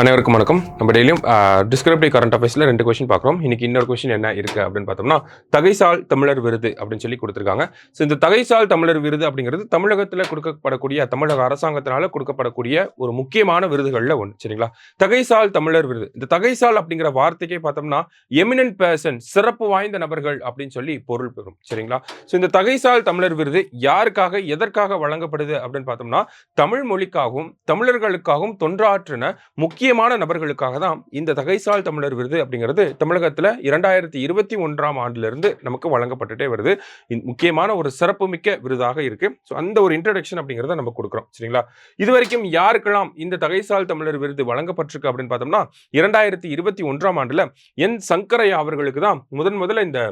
அனைவருக்கும் வணக்கம். நம்ம டெய்லியும் டிஸ்கிரிப்டிவ் கரண்ட் அஃபேர்ஸில் 2 கொஸ்டின் பார்க்குறோம். இன்னைக்கு இன்னொரு கொஸ்டின் என்ன இருக்குது அப்படின்னு பார்த்தோம்னா, தகைசால் தமிழர் விருது அப்படின்னு சொல்லி கொடுத்துருக்காங்க. ஸோ இந்த தகைசால் தமிழர் விருது அப்படிங்கிறது தமிழகத்தில் கொடுக்கப்படக்கூடிய, தமிழக அரசாங்கத்தினால கொடுக்கப்படக்கூடிய ஒரு முக்கியமான விருதுகளில் ஒன்று. சரிங்களா? தகைசால் தமிழர் விருது. இந்த தகைசால் அப்படிங்கிற வார்த்தைக்கே பார்த்தோம்னா எமினன்ட் பர்சன், சிறப்பு வாய்ந்த நபர்கள் அப்படின்னு சொல்லி பொருள் பெறும். சரிங்களா? ஸோ இந்த தகைசால் தமிழர் விருது யாருக்காக, எதற்காக வழங்கப்படுது அப்படின்னு பார்த்தோம்னா, தமிழ் மொழிக்காகவும் தமிழர்களுக்காகவும் தொண்டாற்றின முக்கியமான நபர்களுக்காக தான் இந்த தகைசால் தமிழர் விருது அப்படிங்கிறது தமிழகத்தில் 2021ஆம் ஆண்டிலிருந்து நமக்கு வழங்கப்பட்டுட்டே வருது. முக்கியமான ஒரு சிறப்புமிக்க விருதாக இருக்கு. ஸோ அந்த ஒரு இன்ட்ரடக்ஷன் அப்படிங்கிறத நம்ம கொடுக்குறோம். சரிங்களா? இது வரைக்கும் யாருக்கெல்லாம் இந்த தகைசால் தமிழர் விருது வழங்கப்பட்டிருக்கு அப்படின்னு பார்த்தோம்னா, 2021ஆம் ஆண்டுல என் சங்கரையா அவர்களுக்கு தான் முதல்ல இந்த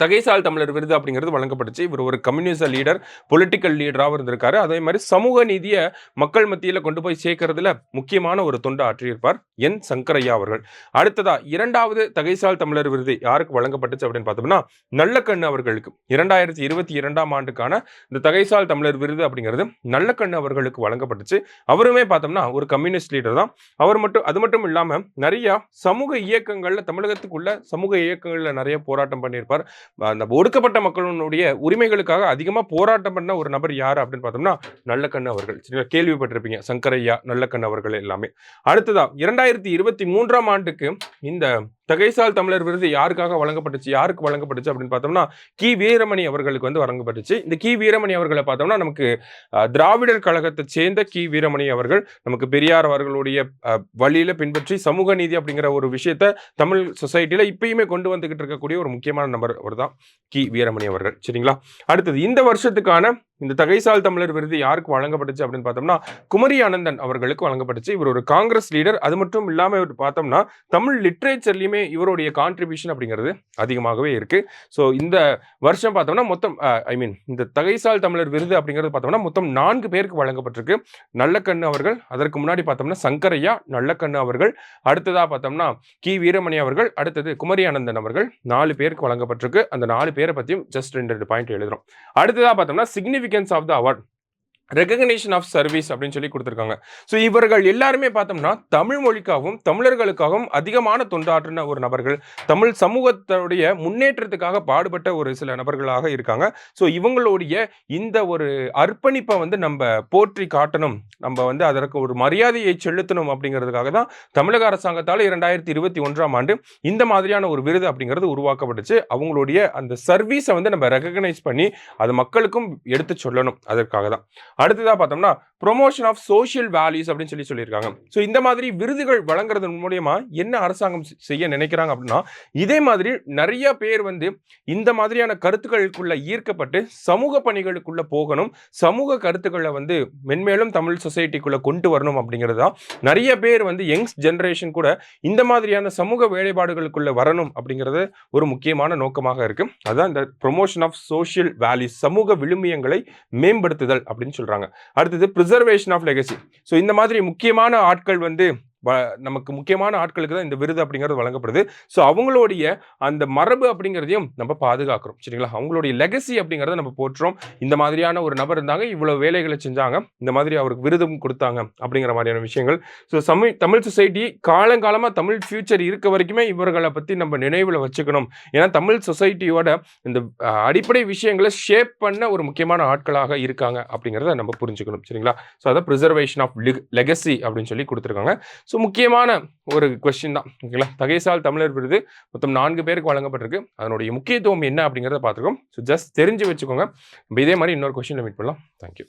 தகைசால் தமிழர் விருது அப்படிங்கிறது வழங்கப்பட்டுச்சு. இவர் ஒரு கம்யூனிஸ்ட் லீடர், பொலிட்டிக்கல் லீடராகவும் இருந்திருக்காரு. அதே மாதிரி சமூக நீதியை மக்கள் மத்தியில் கொண்டு போய் சேர்க்கறதுல முக்கியமான ஒரு தொண்டு ஆற்றியிருப்பார் என் சங்கரையா அவர்கள். அடுத்ததா 2வது தகைசால் தமிழர் விருது யாருக்கு வழங்கப்பட்டுச்சு அப்படின்னு பார்த்தோம்னா, நல்லக்கண்ணு அவர்களுக்கு 2022ஆம் ஆண்டுக்கான இந்த தகைசால் தமிழர் விருது அப்படிங்கிறது நல்லக்கண்ணு அவர்களுக்கு வழங்கப்பட்டுச்சு. அவருமே பார்த்தோம்னா ஒரு கம்யூனிஸ்ட் லீடர் தான். அது மட்டும் இல்லாமல் நிறைய சமூக இயக்கங்கள்ல, தமிழகத்துக்குள்ள சமூக இயக்கங்கள்ல நிறைய போராட்டம் பண்ணியிருப்பார். அந்த ஒடுக்கப்பட்ட மக்களுடைய உரிமைகளுக்காக அதிகமா போராட்டம் பண்ண ஒரு நபர் யாரு அப்படின்னு பார்த்தோம்னா, நல்லக்கண்ணு அவர்கள். கேள்விப்பட்டிருப்பீங்க, சங்கரையா, நல்லக்கண்ணு அவர்கள் எல்லாமே. அடுத்ததா 2023ஆம் ஆண்டுக்கு இந்த தகைசால் தமிழர் விருது யாருக்கு வழங்கப்பட்டுச்சு அப்படின்னு பார்த்தோம்னா, கி வீரமணி அவர்களுக்கு வந்து வழங்கப்பட்டுச்சு. இந்த கி வீரமணி அவர்களை பார்த்தோம்னா, நமக்கு திராவிடர் கழகத்தை சேர்ந்த கி வீரமணி அவர்கள் நமக்கு பெரியார் அவர்களுடைய வழியில பின்பற்றி சமூக நீதி அப்படிங்கிற ஒரு விஷயத்த தமிழ் சொசைட்டில இப்பயுமே கொண்டு வந்துகிட்டு இருக்கக்கூடிய ஒரு முக்கியமான நபர் அவர் தான் கி வீரமணி அவர்கள். சரிங்களா? அடுத்தது இந்த வருஷத்துக்கான இந்த தகைசால் தமிழர் விருது யாருக்கு வழங்கப்பட்டுச்சு அப்படின்னு பார்த்தோம்னா, குமரி அனந்தன் அவர்களுக்கு வழங்கப்பட்டுச்சு. இவர் ஒரு காங்கிரஸ் லீடர். அது மட்டும் இல்லாம பார்த்தோம்னா, தமிழ் லிட்ரேச்சர்லயுமே இவருடைய கான்ட்ரிபியூஷன் அப்படிங்கிறது அதிகமாகவே இருக்கு. ஸோ இந்த வருஷம் பார்த்தோம்னா மொத்தம் இந்த தகைசால் தமிழர் விருது அப்படிங்கிறது பார்த்தோம்னா மொத்தம் 4 பேருக்கு வழங்கப்பட்டிருக்கு. நல்லக்கண்ணு அவர்கள், அதற்கு முன்னாடி பார்த்தோம்னா சங்கரையா, நல்லக்கண்ணு அவர்கள், அடுத்ததா பார்த்தோம்னா கி வீரமணி அவர்கள், அடுத்தது குமரி அனந்தன் அவர்கள், 4 பேருக்கு வழங்கப்பட்டிருக்கு. அந்த 4 பேரை பத்தியும் ஜஸ்ட் 2 பாயிண்ட் எழுதுறோம். அடுத்ததா பார்த்தோம்னா significance of the award, recognition of service அப்படின்னு சொல்லி கொடுத்துருக்காங்க. ஸோ இவர்கள் எல்லாருமே பார்த்தோம்னா தமிழ் மொழிக்காகவும் தமிழர்களுக்காகவும் அதிகமான தொண்டாற்றின ஒரு நபர்கள், தமிழ் சமூகத்துடைய முன்னேற்றத்துக்காக பாடுபட்ட ஒரு சில நபர்களாக இருக்காங்க. ஸோ இவங்களுடைய இந்த ஒரு அர்ப்பணிப்பை வந்து நம்ம போற்றி காட்டணும், நம்ம வந்து அதற்கு ஒரு மரியாதையை செலுத்தணும் அப்படிங்கிறதுக்காக தான் தமிழக அரசாங்கத்தால் 2021ஆம் ஆண்டு இந்த மாதிரியான ஒரு விருது அப்படிங்கிறது உருவாக்கப்பட்டுச்சு. அவங்களுடைய அந்த சர்வீஸை வந்து நம்ம ரெகக்னைஸ் பண்ணி அது மக்களுக்கும் எடுத்து சொல்லணும், அதற்காக தான். அடுத்ததா பார்த்தோம்னா ப்ரொமோஷன் ஆஃப் சோஷியல் வேல்யூஸ் அப்படின்னு சொல்லியிருக்காங்க. ஸோ இந்த மாதிரி விருதுகள் வழங்குறது மூலியமா என்ன அரசாங்கம் செய்ய நினைக்கிறாங்க அப்படின்னா, இதே மாதிரி நிறைய பேர் வந்து இந்த மாதிரியான கருத்துக்களுக்குள்ள ஈர்க்கப்பட்டு சமூக பணிகளுக்குள்ள போகணும், சமூக கருத்துக்களை வந்து மென்மேலும் தமிழ் சொசைட்டிக்குள்ள கொண்டு வரணும் அப்படிங்கிறது தான். நிறைய பேர் வந்து யங்ஸ் ஜெனரேஷன் கூட இந்த மாதிரியான சமூக வேலைப்பாடுகளுக்குள்ள வரணும் அப்படிங்கிறது ஒரு முக்கியமான நோக்கமாக இருக்கு. அதுதான் இந்த ப்ரொமோஷன் ஆஃப் சோஷியல் வேல்யூஸ், சமூக விழுமியங்களை மேம்படுத்துதல் அப்படின்னு சொல்றாங்க. அடுத்தது பிரிசர்வேஷன் ஆஃப் லெகசி. ஸோ இந்த மாதிரி முக்கியமான ஆட்கள் வந்து நமக்கு முக்கியமான ஆட்களுக்கு தான் இந்த விருது அப்படிங்கிறது வழங்கப்படுது. ஸோ அவங்களுடைய அந்த மரபு அப்படிங்கிறதையும் நம்ம பாதுகாக்கிறோம். சரிங்களா? அவங்களுடைய லெகசி அப்படிங்கிறத நம்ம போற்றுறோம். இந்த மாதிரியான ஒரு நபர் இருந்தாங்க, இவ்வளவு வேலைகளை செஞ்சாங்க, இந்த மாதிரி அவருக்கு விருதும் கொடுத்தாங்க அப்படிங்கிற மாதிரியான விஷயங்கள். ஸோ தமிழ் சொசைட்டி காலங்காலமாக தமிழ் ஃபியூச்சர் இருக்க வரைக்குமே இவர்களை பற்றி நம்ம நினைவில் வச்சுக்கணும். ஏன்னா தமிழ் சொசைட்டியோட இந்த அடிப்படை விஷயங்களை ஷேப் பண்ண ஒரு முக்கியமான ஆட்களாக இருக்காங்க அப்படிங்கிறத நம்ம புரிஞ்சுக்கணும். சரிங்களா? ஸோ அதை ப்ரிசர்வேஷன் ஆஃப் லெகசி அப்படின்னு சொல்லி கொடுத்துருக்காங்க. ஸோ முக்கியமான ஒரு கொஸ்டின் தான். ஓகேங்களா? தகைசால் தமிழர் விருது மொத்தம் 4 பேருக்கு வழங்கப்பட்டிருக்கு. அதனுடைய முக்கியத்துவம் என்ன அப்படிங்கிறத பார்த்துருக்கோம். ஸோ ஜஸ்ட் தெரிஞ்சு வச்சுக்கோங்க. இதே மாதிரி இன்னொரு கொஸ்டின் மீட் பண்ணலாம். தேங்க்யூ.